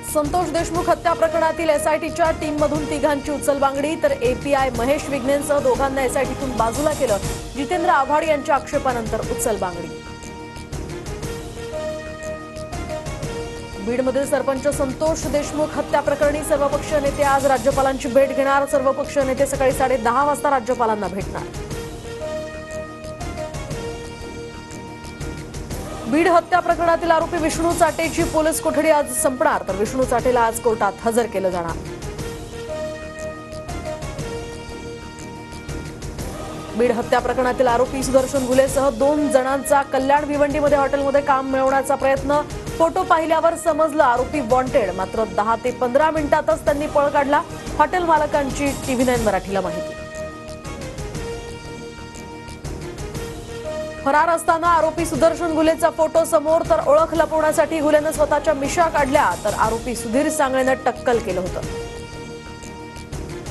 संतोष देशमुख हत्या प्रकरणातील एसआयटीच्या टीममधून तिघांची उचलबांगडी तर एपीआय महेश विघ्नेंसह दोघांना एसआयटीतून बाजूला केलं। जितेंद्र आव्हाड यांच्या आक्षेपानंतर उचलबांगडी। बीडमधील सरपंच संतोष देशमुख हत्या प्रकरणी सर्वपक्षीय नेते आज राज्यपालांची भेट घेणार। सर्वपक्षीय नेते सकाळी 10:30 वाजता राज्यपालांना भेटणार। बीड हत्या प्रकरणातील आरोपी विष्णू चाटेची पोलीस कोठडी आज संपणार तर विष्णू चाटेला आज कोर्टात हजर केलं जाणार। बीड हत्या प्रकरणातील आरोपी सुदर्शन गुलेसह 2 जणांचा कल्याण भिवंडीमध्ये हॉटेलमध्ये काम मिळवण्याचा प्रयत्न। फोटो पाहिल्यावर समजलं आरोपी वॉन्टेड, मात्र 10 ते 15 मिनिटातच त्यांनी पळ काढला। हॉटेल मालकांची TV9 मराठीला माहिती। फरार असताना आरोपी सुदर्शन गुलेचा फोटो समोर तर ओळख लपवण्यासाठी गुलेनं स्वतःच्या मिशा काढल्या तर आरोपी सुधीर सांगळेनं टक्कल केलं होतं।